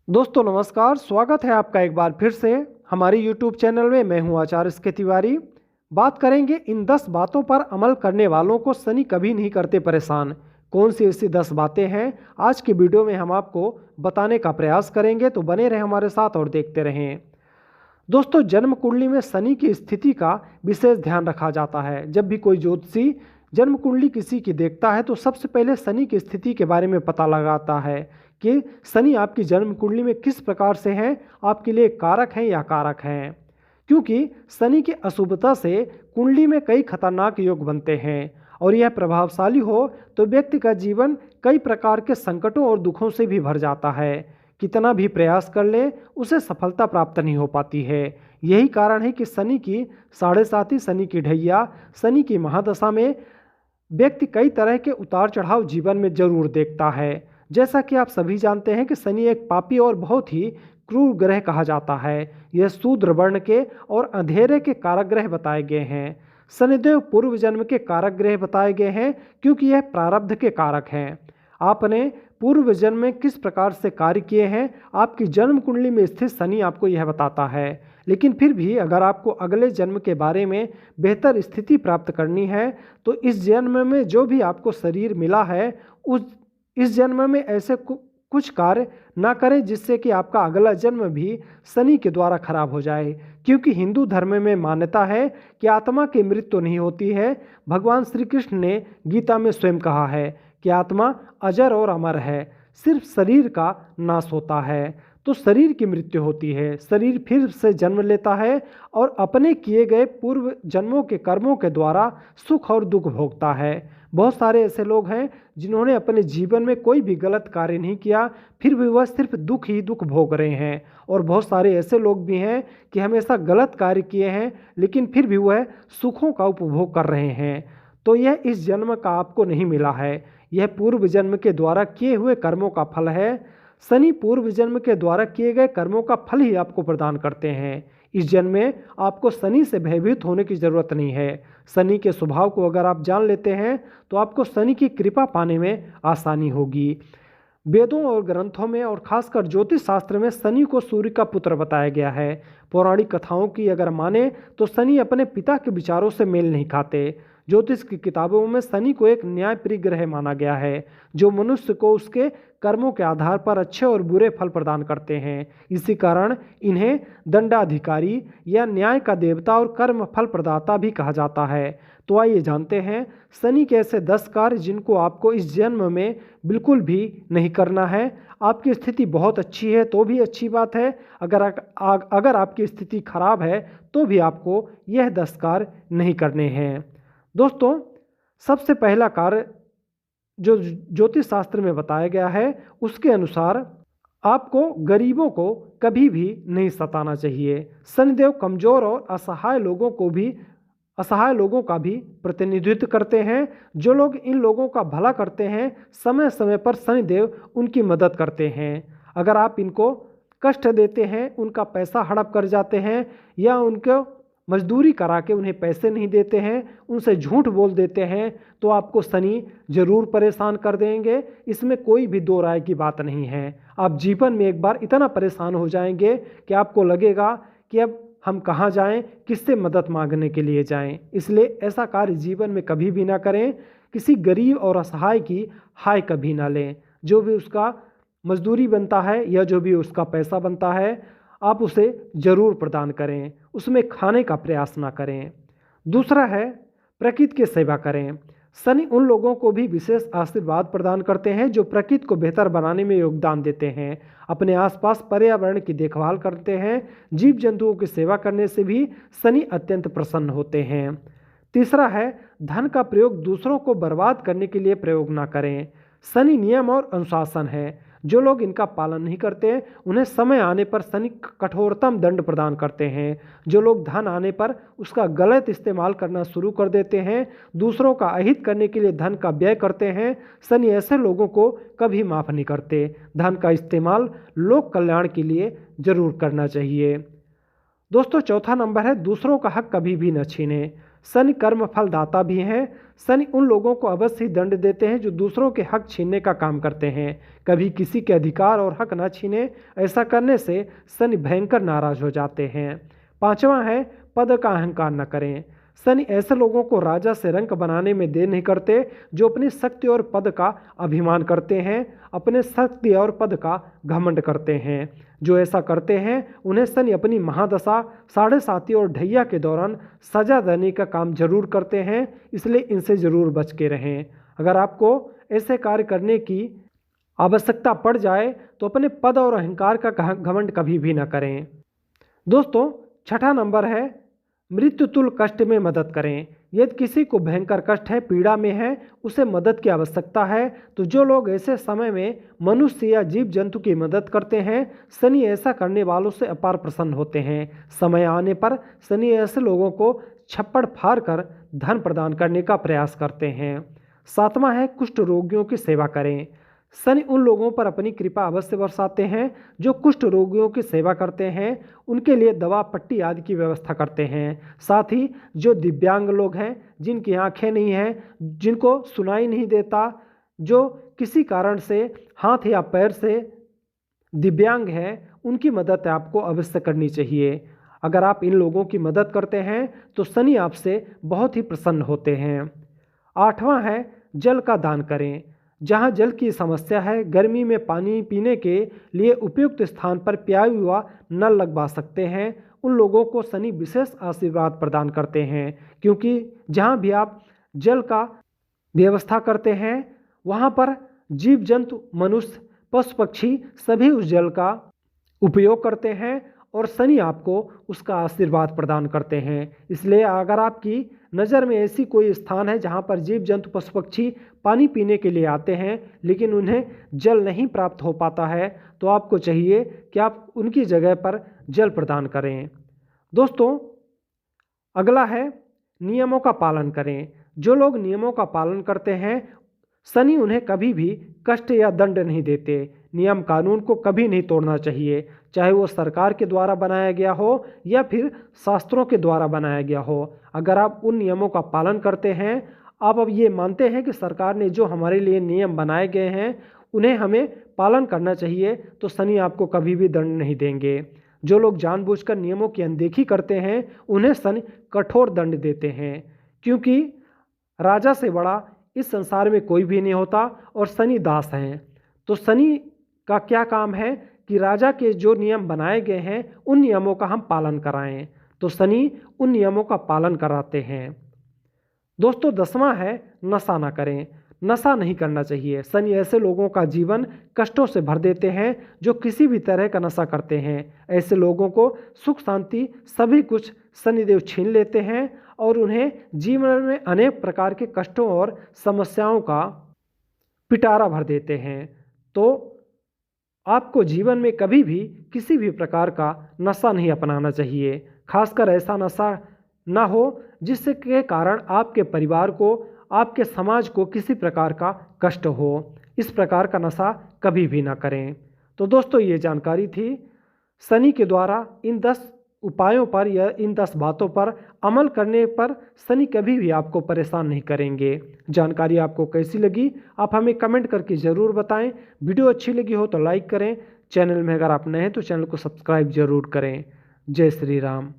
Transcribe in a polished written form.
दोस्तों नमस्कार, स्वागत है आपका एक बार फिर से हमारी यूट्यूब चैनल में। मैं हूं आचार्य एस के तिवारी। बात करेंगे इन 10 बातों पर अमल करने वालों को शनि कभी नहीं करते परेशान। कौन सी ऐसी 10 बातें हैं आज की वीडियो में हम आपको बताने का प्रयास करेंगे, तो बने रहें हमारे साथ और देखते रहें। दोस्तों, जन्म कुंडली में शनि की स्थिति का विशेष ध्यान रखा जाता है। जब भी कोई ज्योतिषी जन्म कुंडली किसी की देखता है तो सबसे पहले शनि की स्थिति के बारे में पता लगाता है कि शनि आपकी जन्म कुंडली में किस प्रकार से हैं, आपके लिए कारक हैं या कारक हैं। क्योंकि शनि की अशुभता से कुंडली में कई खतरनाक योग बनते हैं और यह प्रभावशाली हो तो व्यक्ति का जीवन कई प्रकार के संकटों और दुखों से भी भर जाता है। कितना भी प्रयास कर ले उसे सफलता प्राप्त नहीं हो पाती है। यही कारण है कि शनि की 7.5, शनि की ढैया, शनि की महादशा में व्यक्ति कई तरह के उतार चढ़ाव जीवन में जरूर देखता है। जैसा कि आप सभी जानते हैं कि शनि एक पापी और बहुत ही क्रूर ग्रह कहा जाता है। यह शूद्र वर्ण के और अंधेरे के कारक ग्रह बताए गए हैं। शनिदेव पूर्व जन्म के कारक ग्रह बताए गए हैं क्योंकि यह प्रारब्ध के कारक हैं। आपने पूर्व जन्म में किस प्रकार से कार्य किए हैं, आपकी जन्म कुंडली में स्थित शनि आपको यह बताता है। लेकिन फिर भी अगर आपको अगले जन्म के बारे में बेहतर स्थिति प्राप्त करनी है तो इस जन्म में जो भी आपको शरीर मिला है इस जन्म में ऐसे कुछ कार्य ना करें जिससे कि आपका अगला जन्म भी शनि के द्वारा खराब हो जाए। क्योंकि हिंदू धर्म में मान्यता है कि आत्मा की मृत्यु नहीं होती है। भगवान श्री कृष्ण ने गीता में स्वयं कहा है कि आत्मा अजर और अमर है, सिर्फ शरीर का नाश होता है। तो शरीर की मृत्यु होती है, शरीर फिर से जन्म लेता है और अपने किए गए पूर्व जन्मों के कर्मों के द्वारा सुख और दुख भोगता है। बहुत सारे ऐसे लोग हैं जिन्होंने अपने जीवन में कोई भी गलत कार्य नहीं किया, फिर भी वह सिर्फ दुख ही दुख भोग रहे हैं। और बहुत सारे ऐसे लोग भी हैं कि हमेशा गलत कार्य किए हैं लेकिन फिर भी वह सुखों का उपभोग कर रहे हैं। तो यह इस जन्म का आपको नहीं मिला है, यह पूर्व जन्म के द्वारा किए हुए कर्मों का फल है। शनि पूर्व जन्म के द्वारा किए गए कर्मों का फल ही आपको प्रदान करते हैं। इस जन्म में आपको शनि से भयभीत होने की जरूरत नहीं है। शनि के स्वभाव को अगर आप जान लेते हैं तो आपको शनि की कृपा पाने में आसानी होगी। वेदों और ग्रंथों में और खासकर ज्योतिष शास्त्र में शनि को सूर्य का पुत्र बताया गया है। पौराणिक कथाओं की अगर माने तो शनि अपने पिता के विचारों से मेल नहीं खाते। ज्योतिष की किताबों में शनि को एक न्यायप्रिय ग्रह माना गया है जो मनुष्य को उसके कर्मों के आधार पर अच्छे और बुरे फल प्रदान करते हैं। इसी कारण इन्हें दंडाधिकारी या न्याय का देवता और कर्म फल प्रदाता भी कहा जाता है। तो आइए जानते हैं शनि के ऐसे 10 कार्य जिनको आपको इस जन्म में बिल्कुल भी नहीं करना है। आपकी स्थिति बहुत अच्छी है तो भी अच्छी बात है, अगर आपकी स्थिति खराब है तो भी आपको यह 10 कार्य नहीं करने हैं। दोस्तों, सबसे पहला कार्य जो ज्योतिष शास्त्र में बताया गया है उसके अनुसार आपको गरीबों को कभी भी नहीं सताना चाहिए। शनिदेव कमजोर और असहाय लोगों का भी प्रतिनिधित्व करते हैं। जो लोग इन लोगों का भला करते हैं समय समय पर शनिदेव उनकी मदद करते हैं। अगर आप इनको कष्ट देते हैं, उनका पैसा हड़प कर जाते हैं या उनको मजदूरी करा के उन्हें पैसे नहीं देते हैं, उनसे झूठ बोल देते हैं तो आपको शनि जरूर परेशान कर देंगे। इसमें कोई भी दो राय की बात नहीं है। आप जीवन में एक बार इतना परेशान हो जाएंगे कि आपको लगेगा कि अब हम कहाँ जाएं, किससे मदद मांगने के लिए जाएं। इसलिए ऐसा कार्य जीवन में कभी भी ना करें। किसी गरीब और असहाय की हाय कभी ना लें। जो भी उसका मजदूरी बनता है या जो भी उसका पैसा बनता है आप उसे जरूर प्रदान करें, उसमें खाने का प्रयास ना करें। दूसरा है प्रकृति की सेवा करें। शनि उन लोगों को भी विशेष आशीर्वाद प्रदान करते हैं जो प्रकृति को बेहतर बनाने में योगदान देते हैं, अपने आसपास पर्यावरण की देखभाल करते हैं। जीव जंतुओं की सेवा करने से भी शनि अत्यंत प्रसन्न होते हैं। तीसरा है धन का प्रयोग दूसरों को बर्बाद करने के लिए प्रयोग ना करें। शनि नियम और अनुशासन है। जो लोग इनका पालन नहीं करते उन्हें समय आने पर शनि कठोरतम दंड प्रदान करते हैं। जो लोग धन आने पर उसका गलत इस्तेमाल करना शुरू कर देते हैं, दूसरों का अहित करने के लिए धन का व्यय करते हैं, शनि ऐसे लोगों को कभी माफ़ नहीं करते। धन का इस्तेमाल लोक कल्याण के लिए जरूर करना चाहिए। दोस्तों, चौथा नंबर है दूसरों का हक कभी भी न छीने। शनि कर्म फलदाता भी हैं। शनि उन लोगों को अवश्य ही दंड देते हैं जो दूसरों के हक छीनने का काम करते हैं। कभी किसी के अधिकार और हक न छीने, ऐसा करने से शनि भयंकर नाराज हो जाते हैं। पांचवा है पद का अहंकार न करें। शनि ऐसे लोगों को राजा से रंक बनाने में देर नहीं करते जो अपनी शक्ति और पद का अभिमान करते हैं, अपने शक्ति और पद का घमंड करते हैं। जो ऐसा करते हैं उन्हें शनि अपनी महादशा, साढ़े साती और ढैया के दौरान सजा देने का काम जरूर करते हैं, इसलिए इनसे जरूर बच के रहें। अगर आपको ऐसे कार्य करने की आवश्यकता पड़ जाए तो अपने पद और अहंकार का घमंड कभी भी न करें। दोस्तों, छठा नंबर है मृत्यु तुल्य कष्ट में मदद करें। यदि किसी को भयंकर कष्ट है, पीड़ा में है, उसे मदद की आवश्यकता है, तो जो लोग ऐसे समय में मनुष्य या जीव जंतु की मदद करते हैं, शनि ऐसा करने वालों से अपार प्रसन्न होते हैं। समय आने पर शनि ऐसे लोगों को छप्पड़ फाड़ कर धन प्रदान करने का प्रयास करते हैं। सातवां है कुष्ठ रोगियों की सेवा करें। शनि उन लोगों पर अपनी कृपा अवश्य बरसाते हैं जो कुष्ठ रोगियों की सेवा करते हैं, उनके लिए दवा पट्टी आदि की व्यवस्था करते हैं। साथ ही जो दिव्यांग लोग हैं, जिनकी आंखें नहीं हैं, जिनको सुनाई नहीं देता, जो किसी कारण से हाथ या पैर से दिव्यांग है, उनकी मदद आपको अवश्य करनी चाहिए। अगर आप इन लोगों की मदद करते हैं तो शनि आपसे बहुत ही प्रसन्न होते हैं। आठवां है जल का दान करें। जहाँ जल की समस्या है, गर्मी में पानी पीने के लिए उपयुक्त स्थान पर प्याया हुआ नल लगवा सकते हैं, उन लोगों को शनि विशेष आशीर्वाद प्रदान करते हैं, क्योंकि जहाँ भी आप जल का व्यवस्था करते हैं वहाँ पर जीव जंतु, मनुष्य, पशु पक्षी सभी उस जल का उपयोग करते हैं और शनि आपको उसका आशीर्वाद प्रदान करते हैं। इसलिए अगर आपकी नज़र में ऐसी कोई स्थान है जहाँ पर जीव जंतु, पशु पक्षी पानी पीने के लिए आते हैं लेकिन उन्हें जल नहीं प्राप्त हो पाता है, तो आपको चाहिए कि आप उनकी जगह पर जल प्रदान करें। दोस्तों, अगला है नियमों का पालन करें। जो लोग नियमों का पालन करते हैं, शनि उन्हें कभी भी कष्ट या दंड नहीं देते। नियम कानून को कभी नहीं तोड़ना चाहिए, चाहे वो सरकार के द्वारा बनाया गया हो या फिर शास्त्रों के द्वारा बनाया गया हो। अगर आप उन नियमों का पालन करते हैं, आप अब ये मानते हैं कि सरकार ने जो हमारे लिए नियम बनाए गए हैं उन्हें हमें पालन करना चाहिए, तो शनि आपको कभी भी दंड नहीं देंगे। जो लोग जानबूझकर नियमों की अनदेखी करते हैं उन्हें शनि कठोर दंड देते हैं, क्योंकि राजा से बड़ा इस संसार में कोई भी नहीं होता और शनि दास हैं। तो शनि का क्या काम है कि राजा के जो नियम बनाए गए हैं उन नियमों का हम पालन कराएं, तो शनि उन नियमों का पालन कराते हैं। दोस्तों, 10वां है नशा ना करें। नशा नहीं करना चाहिए। शनि ऐसे लोगों का जीवन कष्टों से भर देते हैं जो किसी भी तरह का नशा करते हैं। ऐसे लोगों को सुख शांति सभी कुछ शनिदेव छीन लेते हैं और उन्हें जीवन में अनेक प्रकार के कष्टों और समस्याओं का पिटारा भर देते हैं। तो आपको जीवन में कभी भी किसी भी प्रकार का नशा नहीं अपनाना चाहिए, खासकर ऐसा नशा ना हो जिससे के कारण आपके परिवार को, आपके समाज को किसी प्रकार का कष्ट हो। इस प्रकार का नशा कभी भी ना करें। तो दोस्तों, ये जानकारी थी शनि के द्वारा इन 10 उपायों पर या इन 10 बातों पर अमल करने पर शनि कभी भी आपको परेशान नहीं करेंगे। जानकारी आपको कैसी लगी आप हमें कमेंट करके ज़रूर बताएं। वीडियो अच्छी लगी हो तो लाइक करें। चैनल में अगर आप नए हैं तो चैनल को सब्सक्राइब जरूर करें। जय श्री राम।